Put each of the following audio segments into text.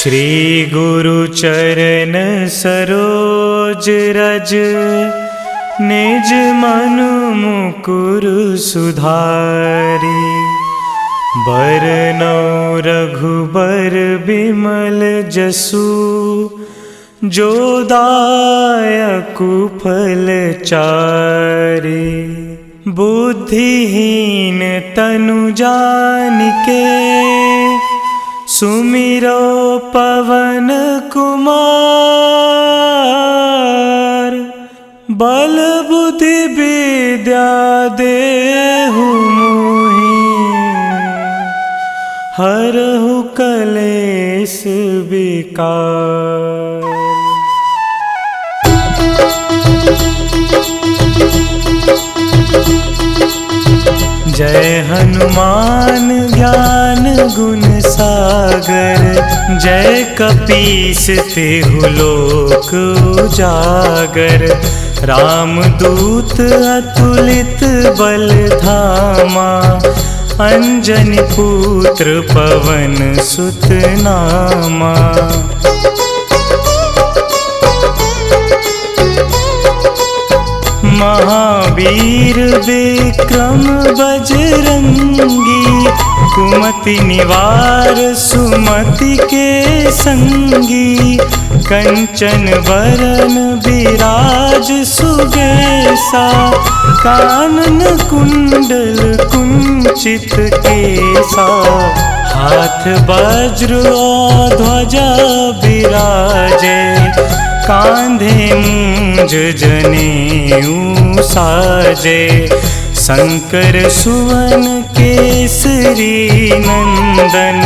श्री गुरु चरण सरोज रज, निज मनु मुकुर सुधारी। बरनौ रघुबर बिमल जसु, जो दायकु फल चारि। बुद्धिहीन तनु जानिके, सुमिरो पवन कुमार। बल बुद्धि विद्या देहु मोहि, हरहु कलेश विकार। जय हनुमान ज्ञान गुण सागर, जय कपीस तिहु लोक उजागर। रामदूत अतुलित बल धामा, अंजनी पुत्र पवन सुत नामा। महावीर विक्रम बजरंगी, कुमति निवार सुमति के संगी। कंचन वरन विराज सुबेसा, कानन कुंडल कुंचित केसा। हाथ वज्र और ध्वजा विराजे, कांधे मूंज जनेऊ साजे। शंकर सुवन केसरी नंदन,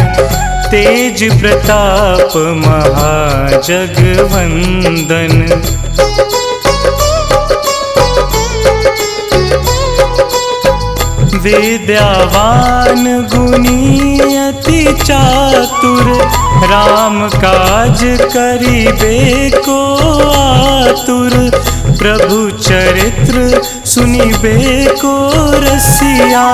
तेज प्रताप महाजगवंदन। विद्यावान गुणी अति चातुर, राम काज करिबे को आतुर। प्रभु चरित्र सुनिबे को रसिया,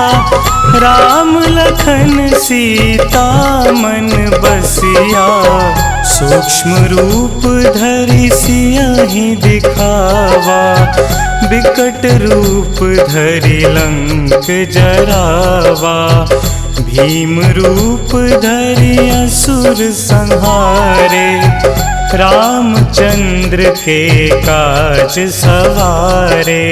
राम लखन सीता मन बसिया। सूक्ष्म रूप धरि सियहि दिखावा, बिकट रूप धरि लंक जरावा। भीम रूप धरि असुर संहारे, रामचंद्र के काज सवारे।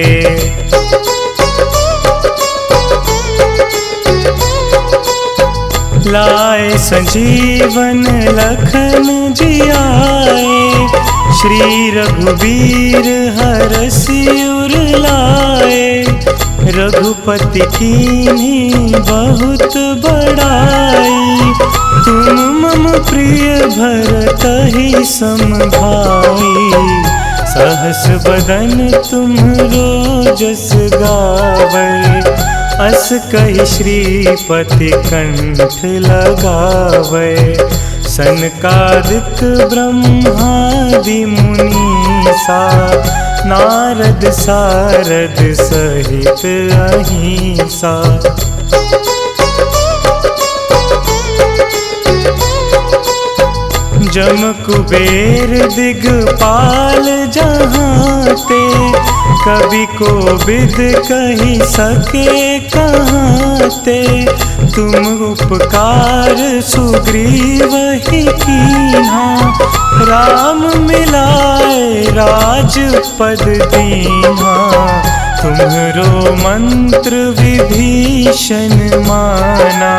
लाए संजीवन लखन जियाए, श्री रघुवीर हरषि उर लाए। रघुपति कीन्ही बहुत बड़ाई, तुम मम प्रिय भरतहि सम भाई। सहस बदन तुम्हरो जस गावै, अस कहि श्रीपति कंठ लगावै। सनकादिक ब्रह्मादि मुनीसा, नारद सारद सहित अहिंसा। जम कुबेर दिगपाल जहांते, कवि कोविद कहि सके कहांते। तुम उपकार सुग्रीवहि कीन्हा, राम मिलाए राजपद दीन्हा। तुम्हरो मंत्र विभीषण माना,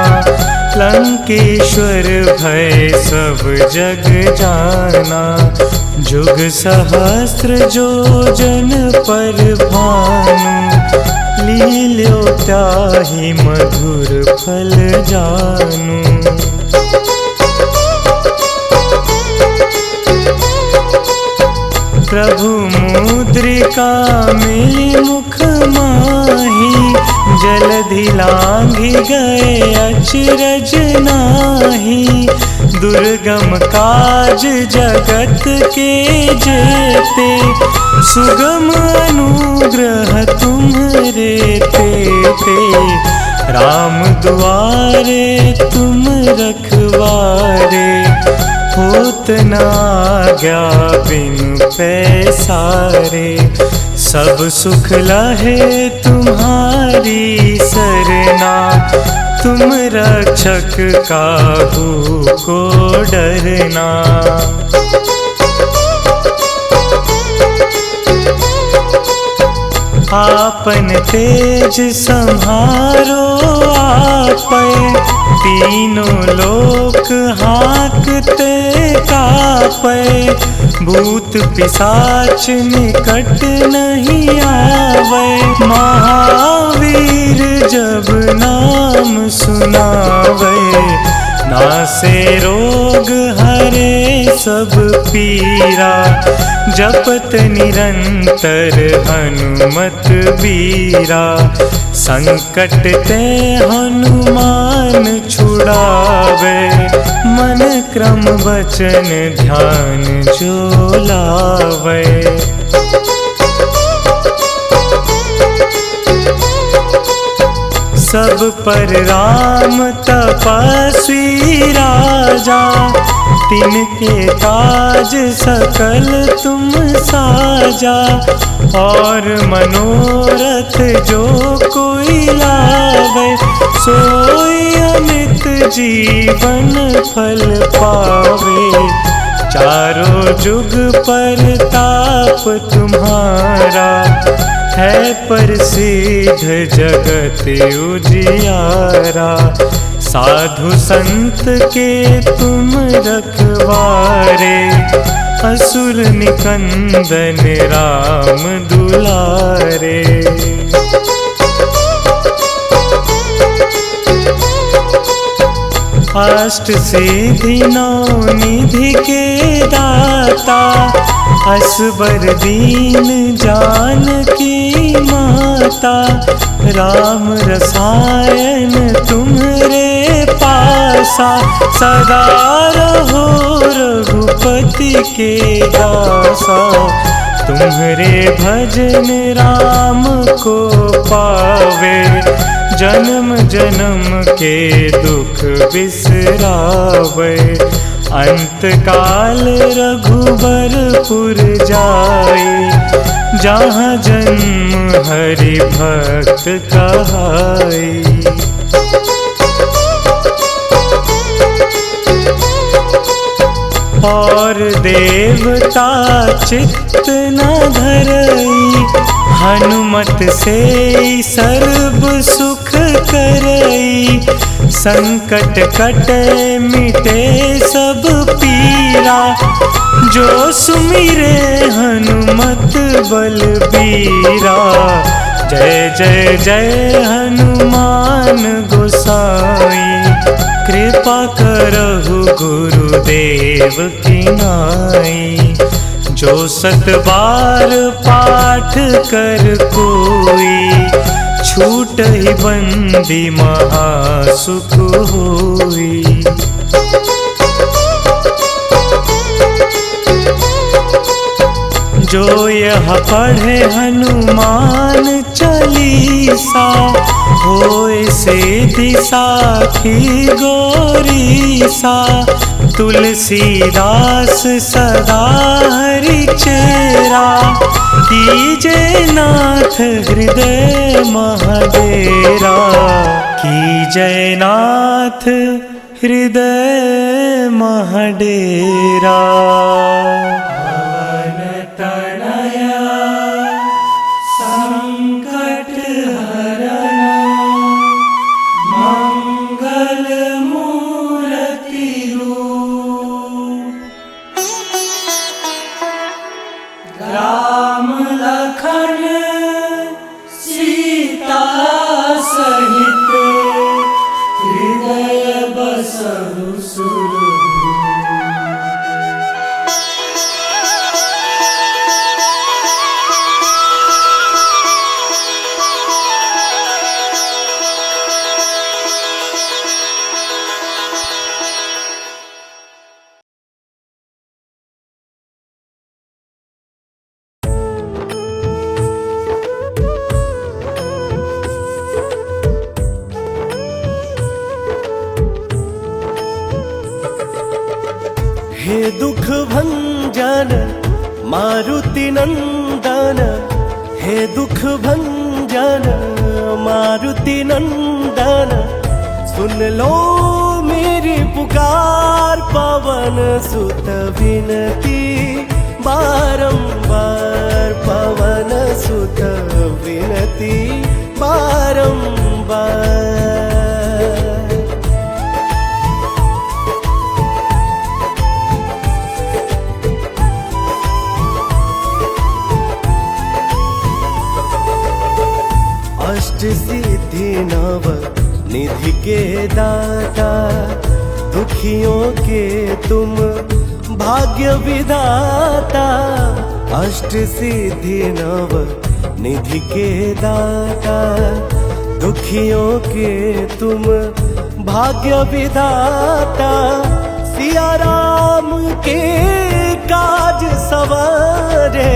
लंकेश्वर भय सब जग जाना। जुग सहस्त्र जो जन पर भानु, लील्यो ताहि मधुर फल जानू। प्रभु मुद्रिका मिली मुख माही, जलधि लांघि गए अचरज नाही। दुर्गम काज जगत के जेते, सुगम अनुग्रह तुम्हरे तेते। राम दुआरे तुम रखवारे, होत न आज्ञा बिनु पैसारे। सब सुख लहे तुम्हारी सरना, तुम रक्षक काहू को डरना। आपन तेज संहारो आपै, तीनों लोक हाँकते कापै। भूत पिशाच निकट नहीं आवे, महावीर जब नाम सुनावे। नासे रोग हरे सब पीरा, जपत निरंतर हनुमत बीरा। संकट ते हनुमान छुड़ावे, मन क्रम वचन ध्यान जो लावे। सब पर राम तपस्वी राजा, तिनके काज सकल तुम साजा। और मनोरथ जो कोई लावे, सोई अमित जीवन फल पावे। चारों जुग परताप तुम्हारा, है प्रसिद्ध जगत उजियारा। साधु संत के तुम रखवारे, असुर निकंदन राम दुलारे। अष्ट सिद्धि नौ निधि के दाता, असबर दीन जानकी माता। राम रसायन तुम्हरे पासा, सदा रहो रघुपति के दासा। तुम्हरे भजन राम को पावे, जन्म जन्म के दुख बिसरावे। अंत काल रघुबरपुर जाई, जहाँ जन्म हरि भक्त कहाई। और देवता चित्त न धरई, हनुमत से सर्व सुख करई। संकट कटे मिटे सब पीरा, जो सुमिरे हनुमत बलबीरा। जय जय जय हनुमान गोसाई, कृपा करहु गुरुदेव की नाई। जो 7 बार पाठ कर कोई, छूटहि बंदी महासुख होई। जो यह पढ़े हनुमान चालीसा, होए सिद्धि साखी गौरीसा। तुलसीदास सदा हरि चेरा, कीजे नाथ हृदय महडेरा। कीजे नाथ हृदय महडेरा। राम लखन सीता सहित, हृदय बसहु सुरभूप। हे दुख भंजन मारुति नंदन, हे दुख भंजन मारुति नंदन, सुन लो मेरी पुकार पवन सुत विनती बारंबार, पवन सुत विनती बारंबार। अष्ट सिद्धि नव निधि के दाता, दुखियों के तुम भाग्य विधाता। अष्ट सिद्धि नव निधि के दाता, दुखियों के तुम भाग्य विधाता। सिया राम के काज सवारे,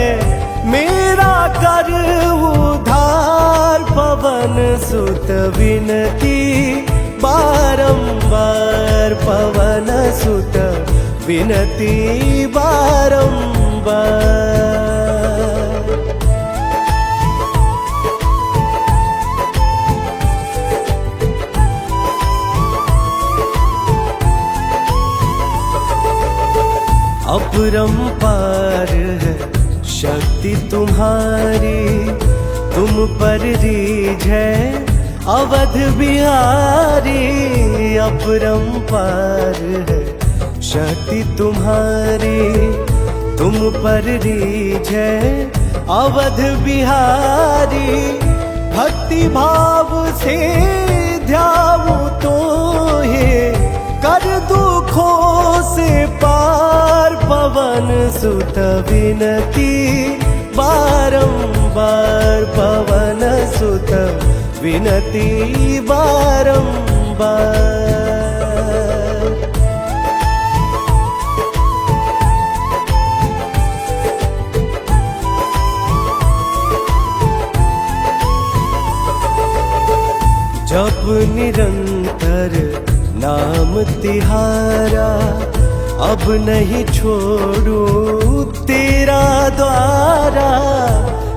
मेरा कर उधार पवन सुत विनती बारंबार, पवन सुत विनती बारंबार। अपरंपार है शक्ति तुम्हारी, तुम पर रीझ है अवध बिहारी। अपरंपार है शक्ति तुम्हारी, तुम पर रीझ है अवध बिहारी। भक्ति भाव से ध्याऊं तो हे, कर दुखों से पार पवन सुत विनती बारंबार, पवन सुत विनती बारंबार। जप निरंतर नाम तिहारा, अब नहीं छोड़ू तेरा द्वारा।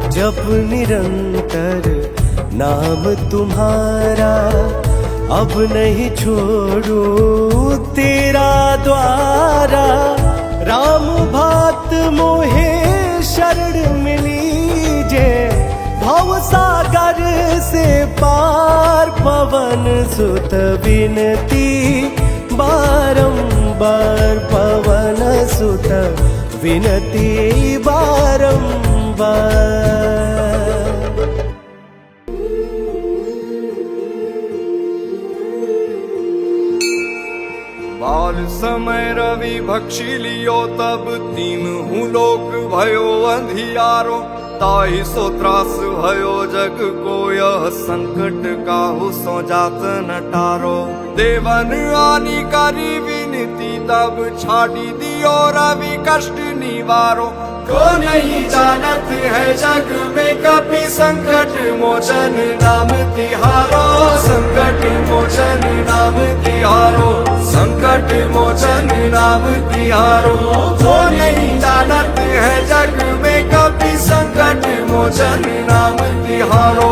जप निरंतर नाम तुम्हारा, अब नहीं छोड़ू तेरा द्वारा। राम भक्त मोहे शरण मिलीजे, भव सागर से पार पवन सुत विनती बारंबार, पवन सुत विनती बारंबार। बाल समय रवि भक्षी लियो, तब तीनहु लोक भयो अंधियारो। ताहि सो त्रास भयो जग को, यह संकट काहू सो जात न टारो। देवन आनी करी विनती, तब छाड़ी दियो रवि कष्ट निवारो। को नहीं जानत है जग में कपि, संकट मोचन नाम तिहारो। संकट मोचन नाम तिहारो, संकट मोचन नाम तिहारो। को नहीं जानत है जग में कपि, संकट मोचन नाम तिहारो।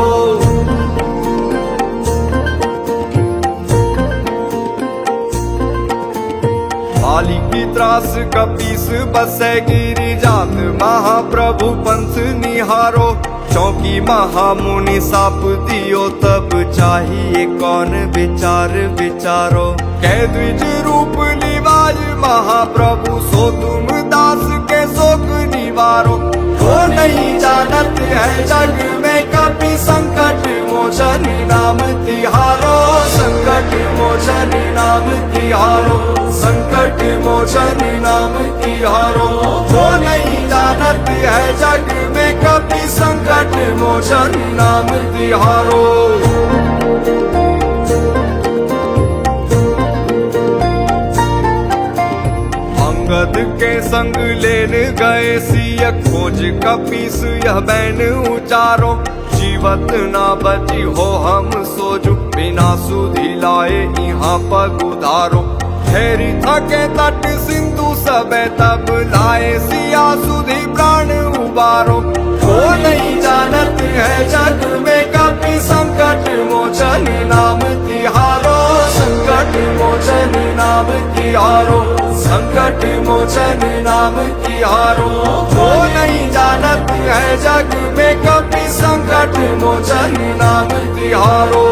बाली की त्रास कपीस बसे गिरी जात, महाप्रभु पंथ निहारो। चौकी महामुनि साप दियो, तब चाहिए कौन विचार विचारो। कह द्विज रूप निवाज महाप्रभु, सो तुम दास के शोक निवारो। को नहीं जानत है जग में कपि, संकट मोचन नाम तिहारो। संकट मोचन नाम तिहारो, संकट मोचन नाम तिहारो। को नहीं जानत है जग में कपि, संकट मोचन नाम तिहारो। अंगद के संग लेन गए सिय, खोज कपीस यह बैन उचारो। जीवत ना बची हो हम सोजु, बिना सुधि लाए यहाँ पग उधारो। ठहरी थके तट सिंधु सबे तब लाए सिया सुधी प्राण उबारो। वो नहीं जानत है जग में कभी संकट मोचन नाम तिहारो, संकट मोचन नाम तिहारो, संकट मोचन नाम तिहारो। वो नहीं जानत है जग में कभी संकट मोचन नाम तिहारो।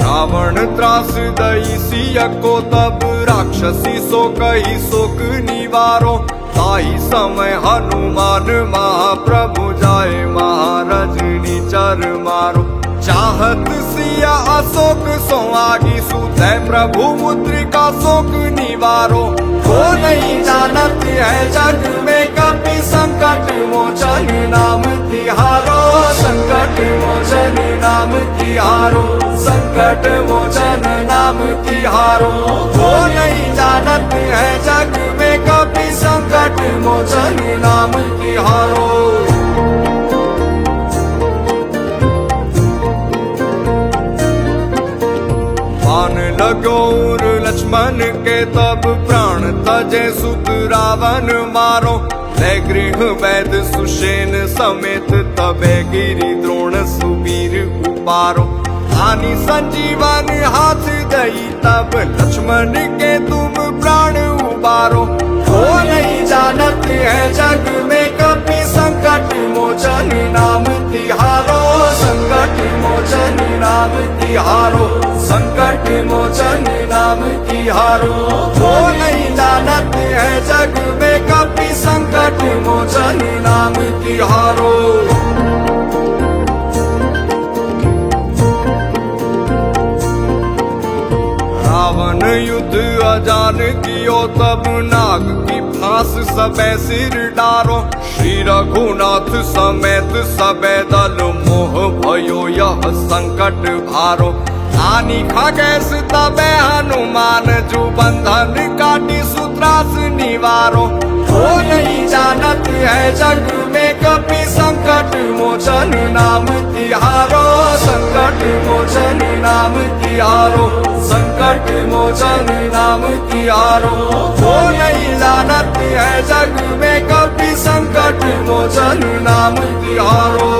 रावण त्रास दई सिया को तब राक्षसी सो कही शोक निवारो। ताई समय हनुमान महाप्रभु जाए महारजनी चर मारो। चाहत सिया अशोक सो आगी सुते प्रभु मुद्रिका शोक निवारो। वो नहीं जानत है जग में कभी संकट मोचन नाम तिहारो, संकट मोचन नाम तिहारो, संकट मोचन नाम तिहारो। वो नहीं जानत है जग में कभी संकट मोचन नाम तिहारो। बाण लगोर लक्ष्मण के तब प्राण तजे सुत रावण मारो। ले गृह वैद सुषेण समेत तबे गिरि द्रोण सुवीर उपारो। आनी संजीवन हाथ दई तब लक्ष्मण के तुम प्राण उबारो। वो नहीं जानत है जग में कभी संकट मोचन नाम तिहारो, संकट मोचन नाम तिहारो, संकट मोचन नाम तिहारो। वो नहीं जानत है जग में कभी संकट मोचन नाम तिहारो। रावण युद्ध अजान कियो तब नाग की फांस सबे सिर डारो। श्री रघुनाथ समेत सबे दल मोह भयो यह संकट भारो। आनी खगेश तबे हनुमान जू बंधन काटी सूत्रास निवारो। वो नहीं जानत है जग में कभी संकट मोचन नाम तिहारो, संकट मोचन नाम तिहारो, संकट मोचन नाम तिहारो। वो नहीं जानत है जग में कभी संकट मोचन नाम तिहारो।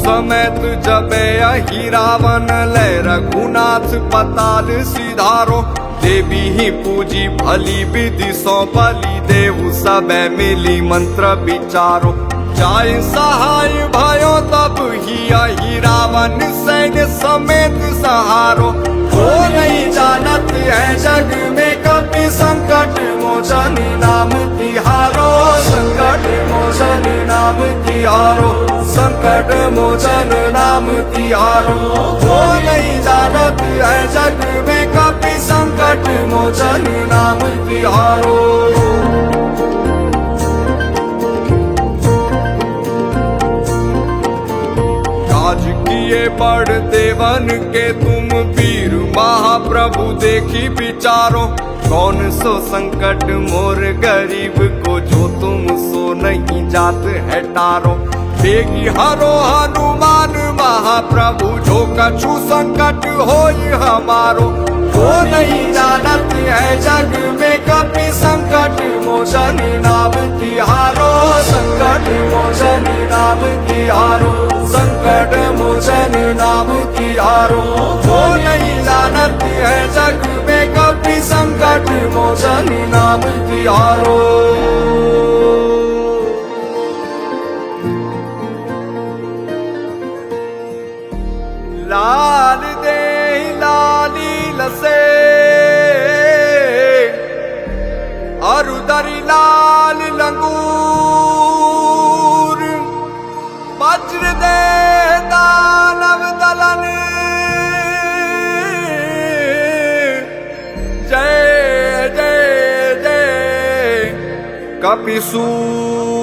समेत जबे अहि रावण ले रघुनाथ पताल सिधारो। देवी ही पूजी भली विधि सौ बलि देहु सबे मिली मंत्र विचारो। जाय सहाय भयो तब ही अहि रावण सैन्य समेत सहारो। वो नहीं जानत है जग में कभी संकट मोचन नाम तिहारो, संकट मोचन नाम तिहारो, संकट मोचन नाम तिहारो। वो नहीं जानत है जग में कभी संकट मोचन नाम तिहारो। काज किए बड़ देवन के तुम वीर महाप्रभु देखी विचारो। कौन सो संकट मोर गरीब को जो तुम सो नहीं जात है टारो। बेगी हरो हनुमान महाप्रभु जो कछु संकट होई हमारो। वो नहीं जानत है जग में कभी संकट मोचन नाम तिहारो, संकट मोचन नाम तिहारो, संकट मोचन नाम तिहारो। वो नहीं जानत है जग में कभी संकट मोचन नाम तिहारो। लाल दे लाली लसे अरुदरी लाल लंगूर। वज्र दे दानव दलन जय जय जय कपिसूर।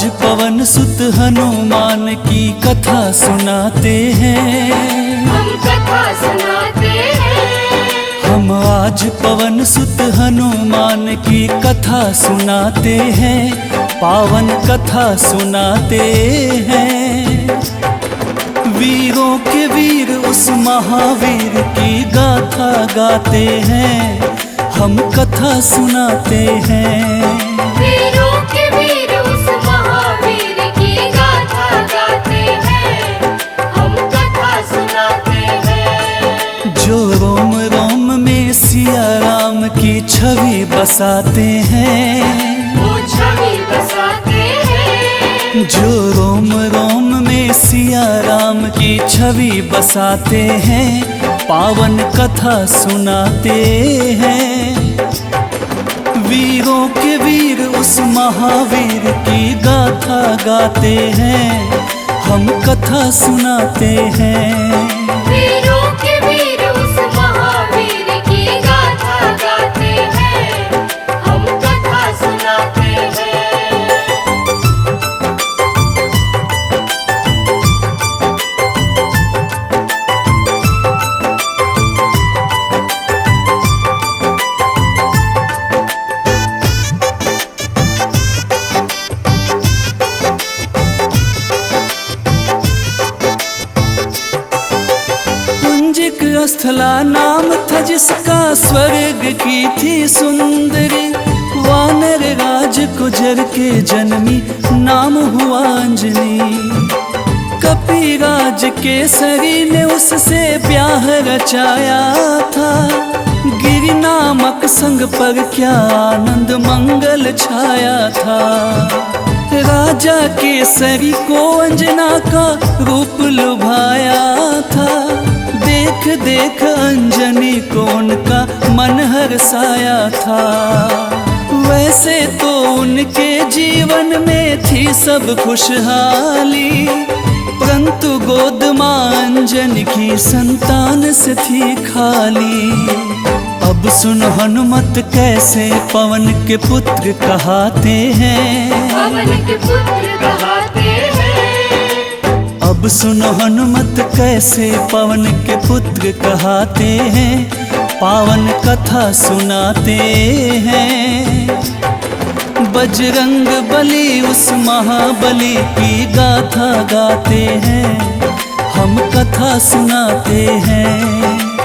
आज पवन सुत हनुमान की कथा सुनाते हैं। हम कथा सुनाते हैं। हम आज पवन सुत हनुमान की कथा सुनाते हैं, पावन कथा सुनाते हैं। वीरों के वीर उस महावीर की गाथा गाते हैं, हम कथा सुनाते हैं। वीरों के वीर उस महावीर की गाथा गाते हैं, हम कथा सुनाते हैं। जो रोम रोम में सिया राम की छवि बसाते हैं, वो छवि बसाते हैं। जो रोम रोम में सिया राम की छवि बसाते हैं, पावन कथा सुनाते हैं। वीरों के वीर उस महावीर की गाथा गाते हैं, हम कथा सुनाते हैं। वीरों के वीर उस महावीर की गाथा गाते हैं, हम कथा सुनाते हैं। स्थला नाम था जिसका, स्वर्ग की थी सुंदरी। वानर राज गुजर के जन्मी, नाम हुआ अंजनी। कपिराज केसरी ने उससे ब्याह रचाया था, गिरि नामक संग पर क्या आनंद मंगल छाया था। राजा केसरी को अंजना का रूप लुभाया था, देख देख अंजनी को उनका मन हर्षाया था। वैसे तो उनके जीवन में थी सब खुशहाली, परंतु गोद मां अंजनी की संतान से थी खाली। अब सुन हनुमत कैसे पवन के पुत्र कहाते हैं, पवन के पुत्र कहाते हैं। अब सुनो हनुमत कैसे पवन के पुत्र कहाते हैं, पावन कथा सुनाते हैं। बजरंग बली उस महाबली की गाथा गाते हैं, हम कथा सुनाते हैं।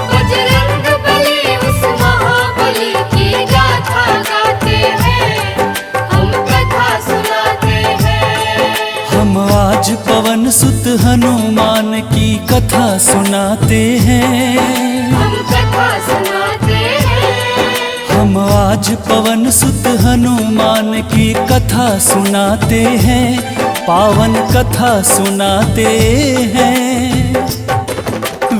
बजरंग बली उस महाबली की गाथा गाते हैं, हम कथा सुनाते हैं। हम आज पवन सुत हनुमान की कथा सुनाते हैं। हम कथा सुनाते हैं। हम आज पवन सुत हनुमान की कथा सुनाते हैं, पावन कथा सुनाते हैं।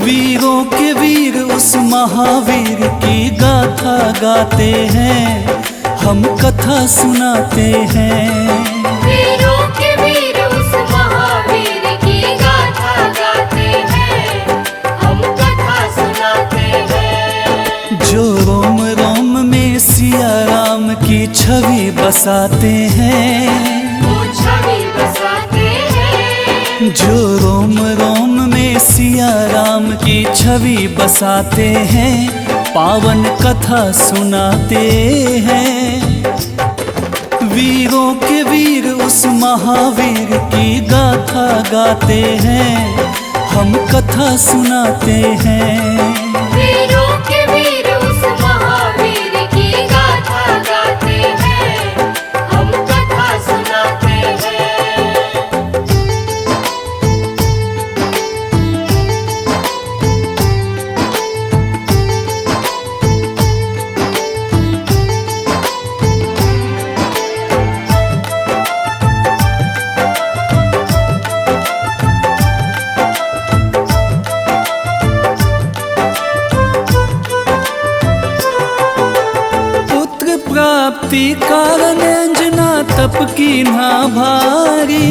वीरों के वीर उस महावीर की गाथा गाते हैं, हम कथा सुनाते हैं। वीरों के वीर उस महावीर की गाथा गाते हैं, हम कथा सुनाते हैं। जो रोम रोम में सिया राम की छवि बसाते हैं, वो छवि बसाते हैं। जो रोम रोम में सिया राम की छवि बसाते हैं, पावन कथा सुनाते हैं। वीरों के वीर उस महावीर की गाथा गाते हैं, हम कथा सुनाते हैं। वीरों के वीर उस महावीर की गाथा गाते हैं, हम कथा सुनाते हैं। प्राप्ति कारण अंजना तप की ना भारी।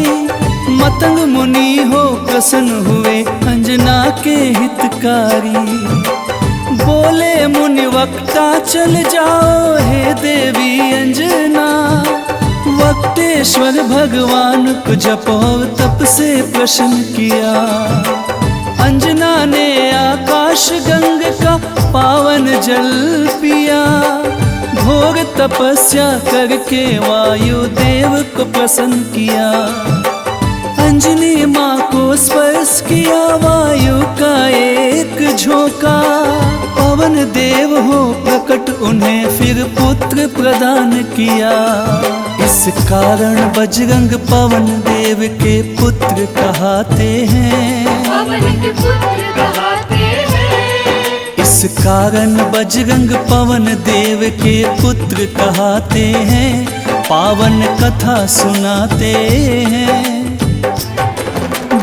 मतंग मुनि हो प्रसन्न हुए अंजना के हितकारी। बोले मुनि वक्ता चल जाओ हे देवी अंजना, वक्तेश्वर ईश्वर भगवान को जप और तप से प्रसन्न किया। अंजना ने आकाश गंग का पावन जल पिया। घोर तपस्या करके वायु देव को प्रसन्न किया। अंजनी माँ को स्पर्श किया वायु का एक झोंका। पवन देव हो प्रकट उन्हें फिर पुत्र प्रदान किया। इस कारण बजरंग पवन देव के पुत्र कहते हैं। पवन के पुत्र कहते हैं। इस कारण बजरंग पवन देव के पुत्र कहते हैं। पावन कथा सुनाते हैं।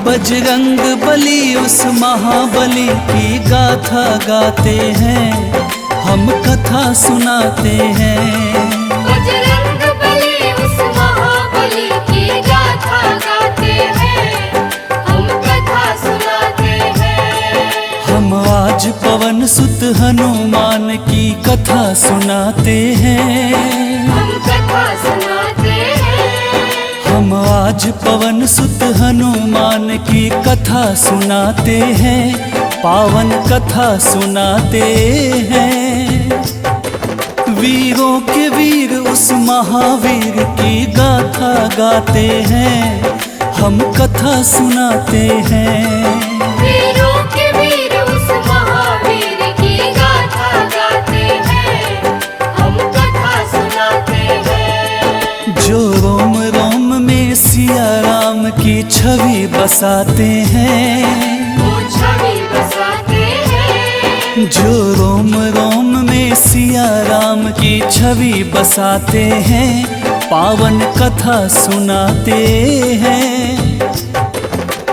बजरंग बली उस महाबली की गाथा गाते हैं। हम कथा सुनाते हैं। बजरंग बली उस महाबली की गाथा गाते हैं। हम कथा सुनाते हैं। हम आज पवन सुत हनुमान की कथा सुनाते हैं। हम कथा सुनाते हैं। हम आज पवन सुत हनुमान की कथा सुनाते हैं। पावन कथा सुनाते हैं। वीरों के वीर उस महावीर की गाथा गाते हैं। हम कथा सुनाते हैं। वीरों के वीर उस महावीर की गाथा गाते हैं। हम कथा सुनाते हैं। जो रोम रोम में सिया राम की छवि बसाते हैं। वो छवि बसाते हैं। जो रोम रोम में सिया राम की छवि बसाते हैं। पावन कथा सुनाते हैं।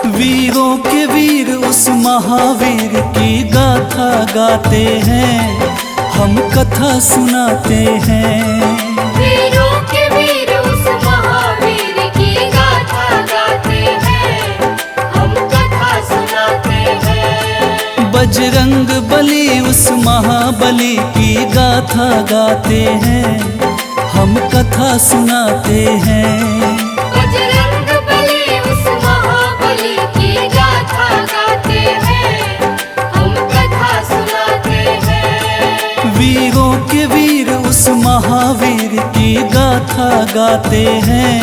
वीरों के वीर उस महावीर की गाथा गाते हैं। हम कथा सुनाते हैं। वीरों के वीर उस महावीर की गाथा गाते हैं। हम कथा सुनाते हैं। बजरंग बली उस महाबली की गाथा गाते हैं। हम कथा सुनाते हैं। बजरंग बली उस महाबली की गाथा गाते हैं। हम कथा सुनाते हैं। वीरों के वीर उस महावीर की गाथा गाते हैं।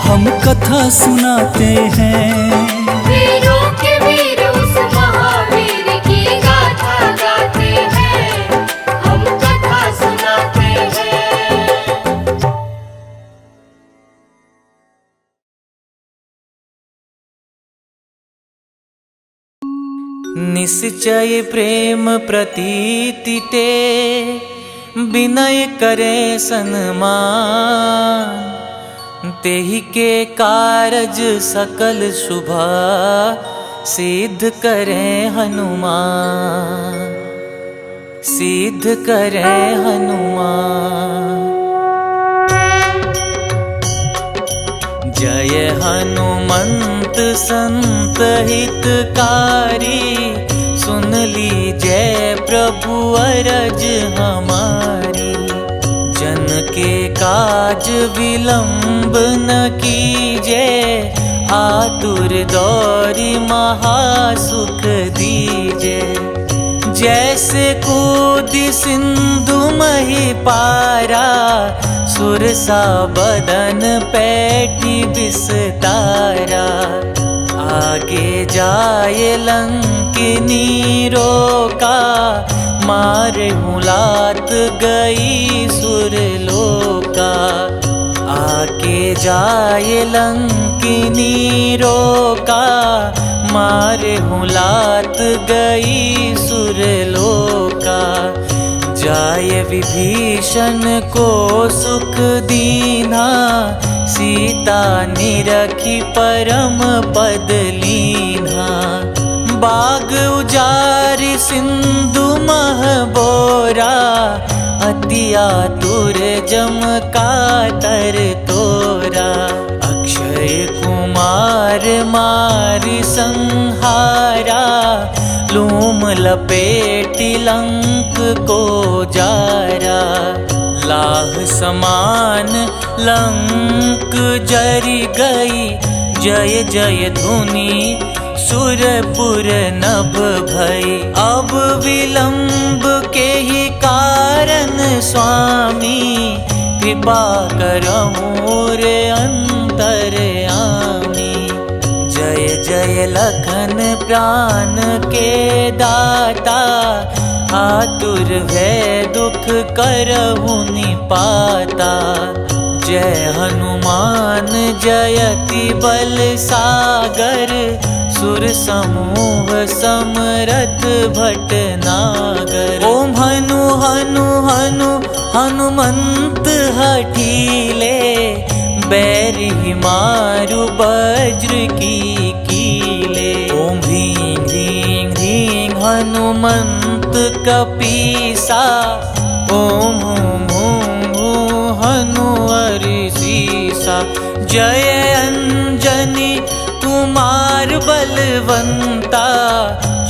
हम कथा सुनाते हैं। वीरों के वीर उस महावीर की गाथा गाते हैं। हम कथा सुनाते हैं। निश्चय प्रेम प्रतीति ते विनय करे सन्मान। तेहि के कारज सकल शुभा सिद्ध करे हनुमान। सिद्ध करे हनुमान। जय हनुमंत संत हितकारी। सुन लीजय प्रभु अरज हमारी। जन के काज विलंब न कीजे। आतुर दौरी महासुख दीजे। जैसे कूदी सिंधु मही पारा। सुरसा बदन पैठी विस्तारा। आगे जाए लंकिनी रोका। मारे मुलात गई सुरलोका। आगे जाए लंकिनी रोका। मारे मुलात गई सुरलोका। जाय विभीषण को सुख दीना। सीता निरखी परम पद लीना। बाग उजारि सिंधु मह बोरा। अति आतुर जम कातर तोरा। अक्षय कुमार मारि संहारा। लूम लपेटि लंक को जारा। लाह समान लंक जरी गई, जय जय धुनि सुरपुर नभ भई। अब विलंब के ही कारण स्वामी, कृपा करहु रे अंतरयामी। जय जय लखन प्राण के दाता, आतुर भय दुख करहु निपाता। जय हनुमान जयति बल सागर, सुर समूह समरथ भटनागर। ओम हनु हनु हनु हनुमंत हठीले, बैरि मारु वज्र की कीले। ओम ह्रीं ह्रीं ह्रीं हनुमंत कपीसा, ओम हूं हूं हूं हनु हरिसीसा। जय अंजनी कुमार बलवंता,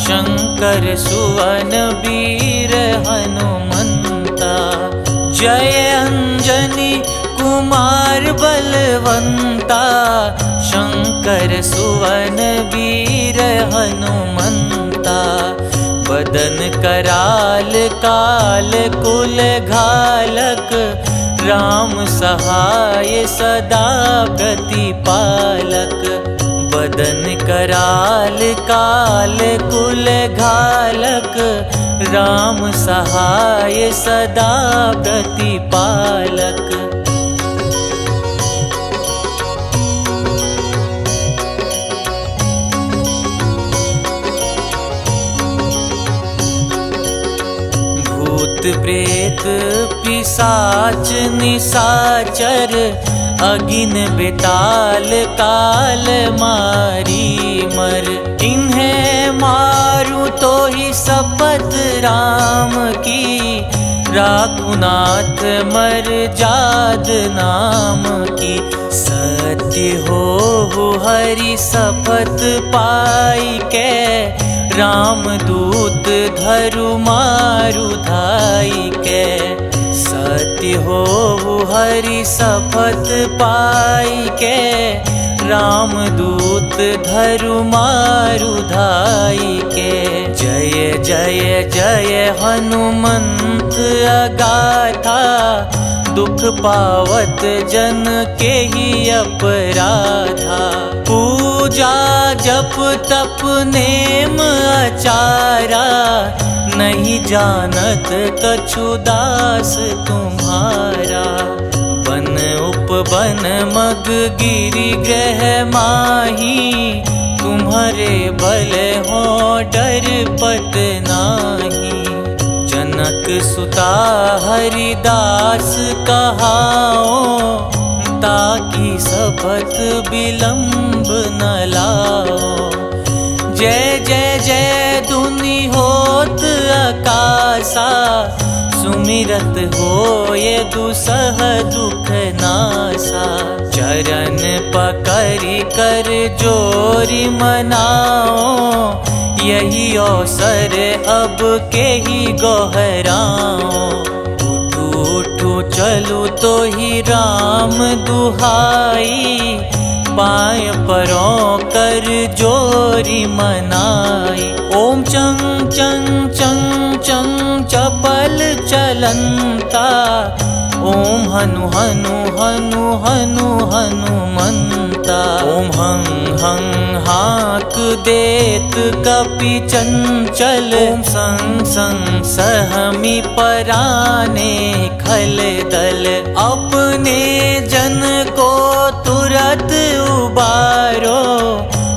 शंकर सुवन वीर हनुमंता। जय अंजनी कुमार बलवंता, शंकर सुवन वीर हनुमंता। बदन कराल काल कुल घालक, राम सहाय सदा प्रतिपालक। बदन कराल काल कुल घालक, राम सहाय सदा प्रतिपालक। भूत प्रेत पिशाच निशाचर, अगिन बेताल काल मारी मर। इन्हें मारू तो ही शपथ राम की, राखुनाथ मर जाद नाम की। सत्य हो हरि शपथ पाई के, राम दूत धरु मारु धाई के। सत्य हो हरि शपथ पाई के, राम दूत धरु मारु धाई के। जय जय जय हनुमंत अगाथा, दुख पावत जन के ही अपराधा। पूजा जप तप नेम आचारा, नहीं जानत कछु दास तुम्हारा। बन उपवन मग गिरि ग्रह माही, तुम्हारे बल हो डर पत नाही। जनक सुता हरिदास कहाओ, ताकि शपथ विलंब न लाओ। जय जय जय धुनि होत आकाशा, सुमिरत हो ये दुसह दुख नासा। चरण पकड़ि कर जोरि मनाओ, यही अवसर अब के ही गोहराओ। उठू उठू चलू तो ही राम दुहाई, पाय परों कर जोरी मनाई। ओम चंग चंग चंग चंग चपल चलंता, ओम हनु हनु हनु हनु हनुमंता। ओम हं हं हाक देत कपि चंचल, ओम संग संग सहमी पराने खल दल। अपने जन को तुरत उबारो,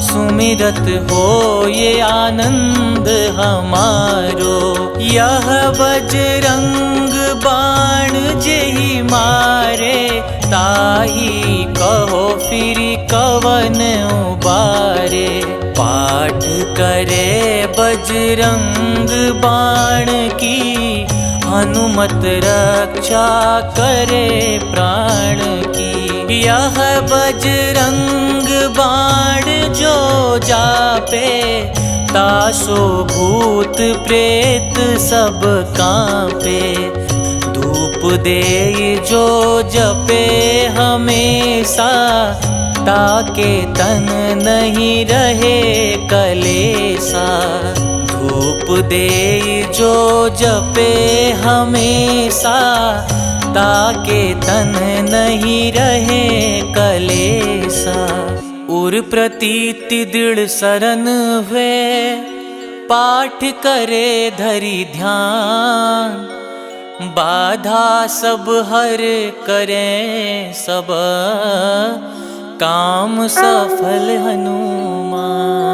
सुमिरत हो ये आनंद हमारो। यह बजरंग बाण जेहि मारे, ताही कहो फिर कवन उबारे। पाठ करे बजरंग बाण की, हनुमत रक्षा करे प्राण की। यह बजरंग बाण जो जापे, तासो भूत प्रेत सब कांपे। धूप देई जो जपे हमेशा, ताके तन नहीं रहे कलेसा। धूप देई जो जपे हमेशा, ताके तन नहीं रहे कलेसा। उर प्रतीति दृढ़ सरन हुए, पाठ करे धरि ध्यान। बाधा सब हर करे सब, काम सफल हनुमान।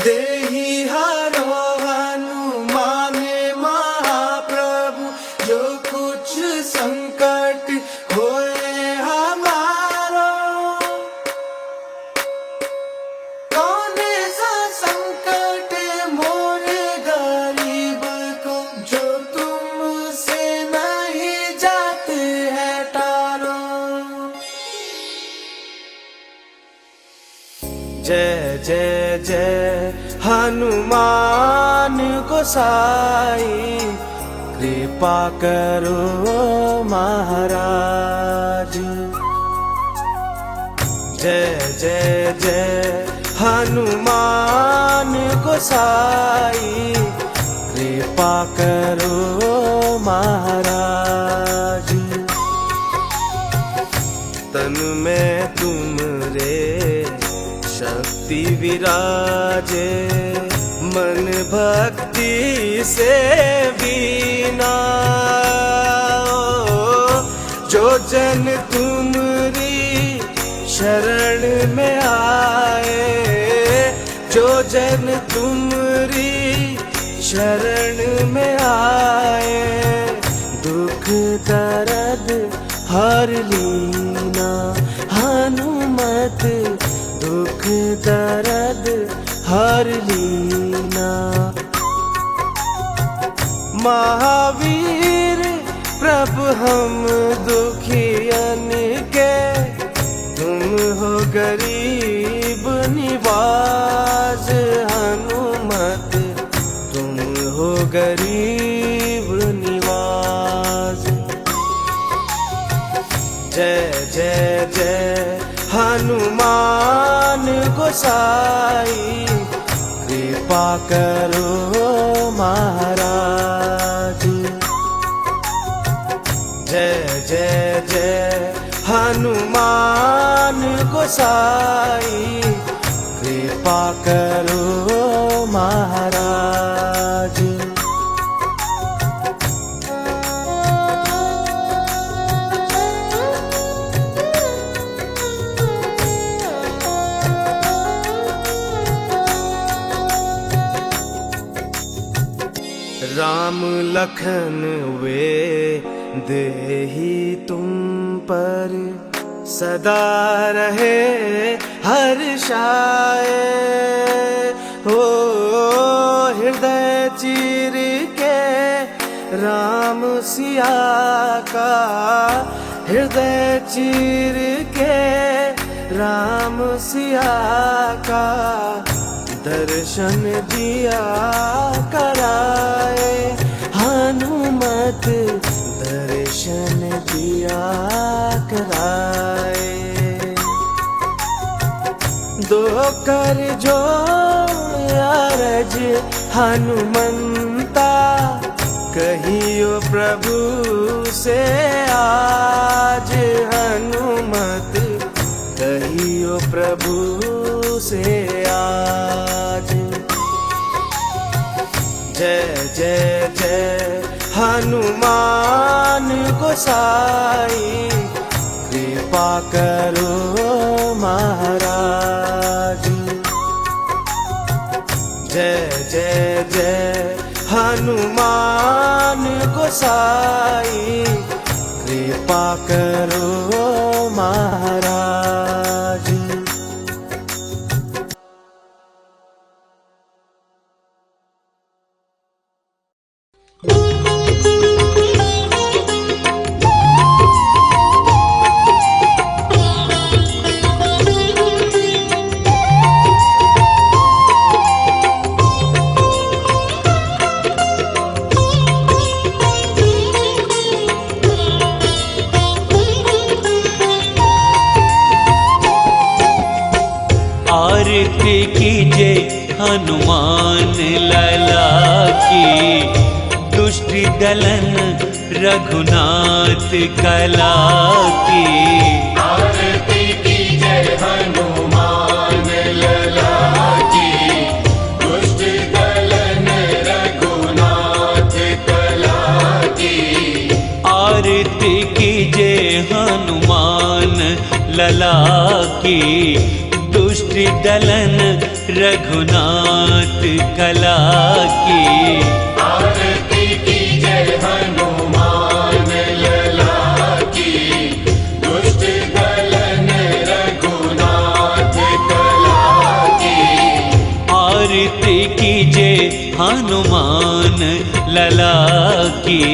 देहि हरो हनुमान महाप्रभु, जो कुछ संकट होए हमारो। कौन सा संकट मोरे गरीब को, जो तुमसे नहीं जाते है टारो। जय जय जय हनुमान गोसाई, कृपा करो महाराज। जय जय जय हनुमान गोसाई, कृपा करो महाराज। तन में तुमरे शक्ति विराजे, मन भक्ति से बीना। जो जन तुमरी शरण में आए, जो जन तुमरी शरण में आए, दुख दर्द हर लीना। हनुमत दुख दर्द हर लीना। महावीर प्रभु हम दुखियन के, तुम हो गरीब निवाज। हनुमत तुम हो गरीब निवाज। जय जय जय हनुमान गोसाई, कृपा करो महाराज। जय जय जय हनुमान गोसाई, कृपा करो महाराज। राम लखन वे देहि तुम पर, सदा रहे हर्षाए। हो हृदय चीर के राम सिया का, हृदय चीर के राम सिया का, दर्शन दिया कराए। हनुमत दर्शन दिया कराए। दो कर जो अरज हनुमंता, कहियो प्रभु से आज। हनुमत कहियो प्रभु से आज। जय जय जय हनुमान गोसाई, कृपा करो महाराज। जय जय जय हनुमान गोसाई, कृपा करो महाराज। आरती कीजे हनुमान लला की, दुष्ट दलन रघुनाथ कला की। आरती कीजे हनुमान लला की, दुष्ट दलन रघुनाथ कला की। आरती कीजे हनुमान लला की, दुष्ट दलन रघुनाथ कला की। आरती कीजे हनुमान लला की, दुष्ट दलन रघुनाथ कला की। आरती कीजे हनुमान लला की।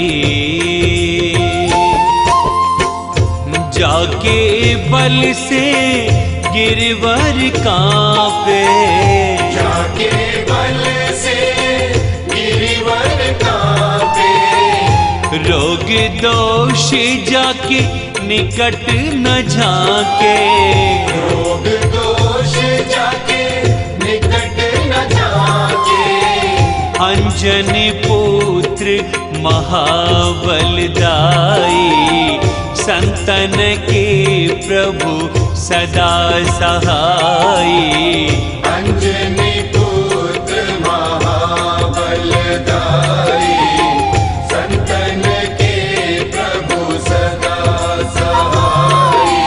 जाके बल से गिरवर कांपे, जाके बल से गिरवर कांपे। रोग दोष जाके निकट न झाके, रोग दोष जाके निकट न झाके। अंजनी पुत्र महाबलदाई, संतन के प्रभु सदा सहाई। अंजनी पुत्र महाबलदाई, संतन के प्रभु सदा सहाई।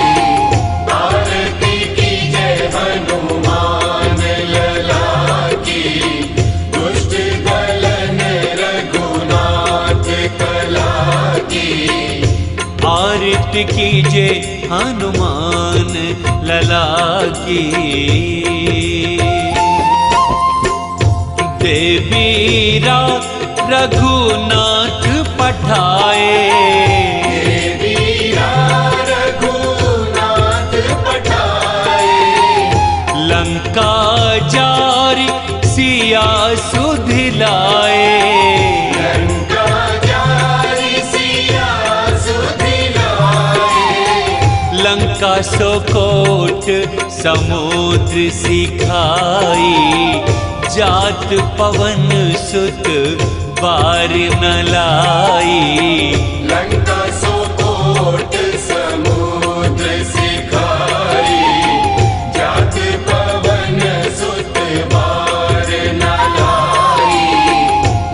आरती कीजे हनुमान लला की, दुष्ट दलन रघुनाथ कला की। आरती कीजे हनुमान लला की। देवीरा रघुनाथ पठाए, देवीरा रघुनाथ पठाए। लंका जारी सिया सुधिलाए, लंका जारी सिया सुधिलाए। लंका सोकोट समुद्र सिखाई, जात पवन सुत बार न लाई। लंका सोकोट समुद्र सिखाई, जात पवन सुत बार न लाई।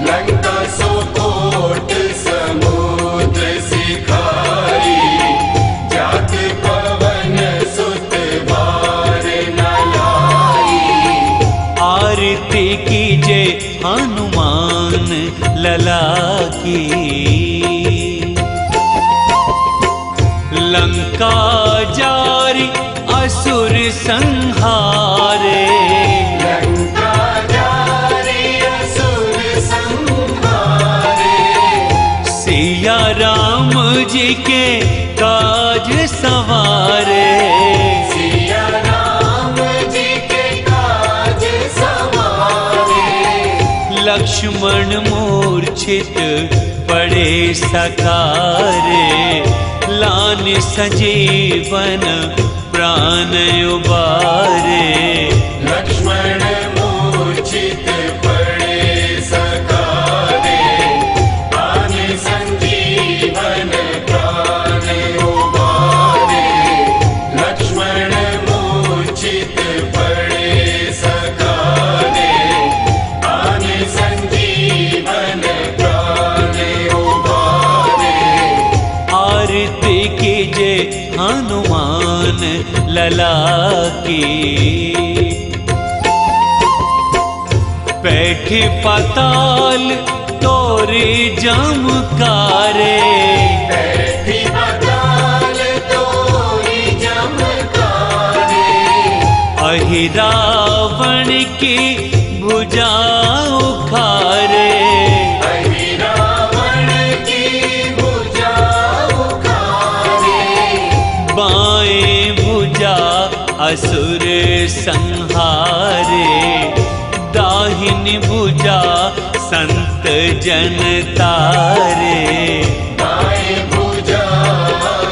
लंका सोकोट समुद्र सिखाई, जात पवन सुत बार न लाई। आरती कीजे हनुमान लला की। लंका जारी असुर संहारे, लंका जारी असुर संहारे। सिया राम जी के काज सवारे, सिया राम जी के काज सवारे। लक्ष्मण मूर्छित पड़े सकारे, लान संजीवन प्राण उबारे। लक्ष्मण मूर्छित पड़े सकारे, प्राण संजीवन प्राण उबारे। लक्ष्मण मूर्छित पड़े सकारे, प्राण संजीवन प्राण उबारे। आरती कीजे हनुमान लला की। बैठे पाताल तोरे जमकारे, बैठी पाताल तोरी जमकारे। अहि रावण की भुजा उखारे, अहि रावण की भुजा उखारे। बाएं भुजा असुर संहारे, दाहिनी भुजा संत जन तारे।